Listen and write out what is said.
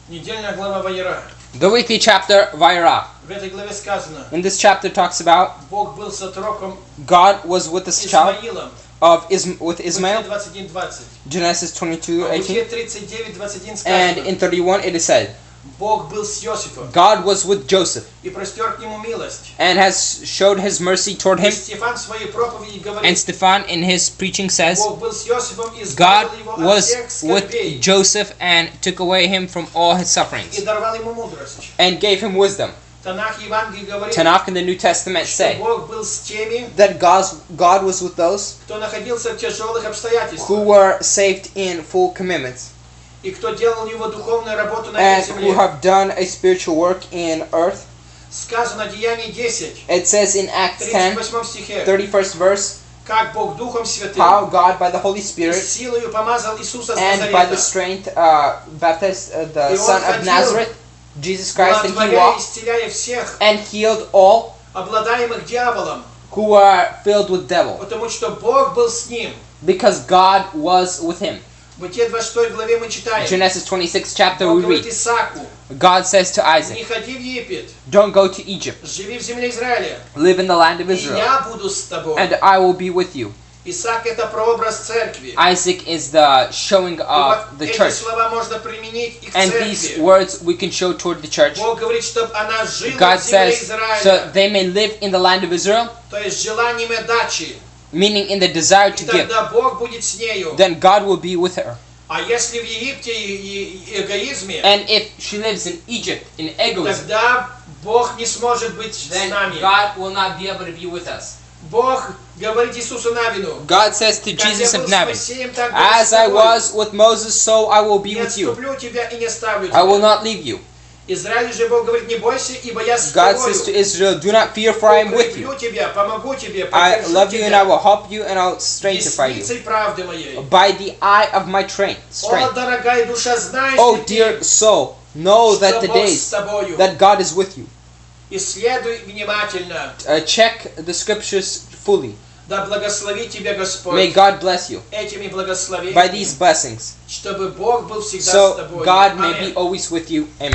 Недельная глава Ваера. The weekly chapter, Vayera. В этой главе сказано, In this chapter talks about Бог был с отроком God was with this child Исмаилом. with Ismail, Бытие 21:20. Genesis А в 22:18. Бытие 39:21 And сказано, in 31 it is said, Бог был с Иосифом God was with Joseph и простер к нему милость. and has showed his mercy toward И him. Стефан в своей проповеди And говорит, Stephan in his preaching says, Бог был с Иосифом и God избавил его от was всех with скорбей Joseph and took away him from all his и sufferings даровал ему мудрость. and gave him wisdom. Танах Евангелие говорит, Tanakh and the New Testament что say Бог был с теми, that God was with those кто находился в тяжелых who обстоятельствах were saved in full commitments и кто делал его духовную работу на and этой who земле. have done a spiritual work in earth. Сказано Деяние 10, It says in Acts 10, 38 стихе, 31st verse, как Бог Духом Святым how God by the Holy и Spirit силою помазал Иисуса с and by the Назарета, strength baptized the И он Son of ходил, Nazareth, Jesus Christ, and he благотворя и walked исцеляя всех, and healed all обладаемых дьяволом, who were filled with devil, потому что Бог был с ним. because God was with him. В Бытие 26 главе мы читаем, Genesis 26 chapter Бог we говорит read, Исааку, God says to Isaac, не ходи в Египет, don't go to Egypt, живи в земле Израиля, live in the land of и Israel, я буду с тобой. and I will be with you. Исаак это прообраз церкви. Isaac is the showing И of вот the эти church. слова можно применить и к And these церкви. words we can show toward the church. Бог говорит, чтобы она жила God в земле says, so Израиля, they may live in the land of Israel, то есть желанием отдачи. meaning in the desire И to give. тогда Бог будет с нею. Then God will be with her. А если в Египте и эгоизме, And if she lives in Egypt, in egoism, тогда Бог не сможет быть с then нами. God will not be able to be with us. Бог говорит Иисусу Навину, God says to как Jesus я of был с Nazareth, Моисеем, так буду as с I тобой. was with Moses, so I will be Не with you. отступлю тебя и не оставлю I will тебя. not leave you. Израиль же Бог говорит, не бойся, ибо я с God тобою. says to Israel, do not fear, for I am with Укреплю you. тебя, помогу тебе, I поддержу love you and I тебя. will help you and I'll strengthen you. Десницей правды моей. By the eye of my О, strength. дорогая душа, знаешь Oh ли dear ты, soul, know что that the Бог с days тобою? that God is with you. Исследуй внимательно. Check the scriptures fully. Да благословит тебя Господь May God bless you этими by благословениями, these blessings, чтобы Бог был всегда с so тобой. God may be Аминь. always with you. Amen.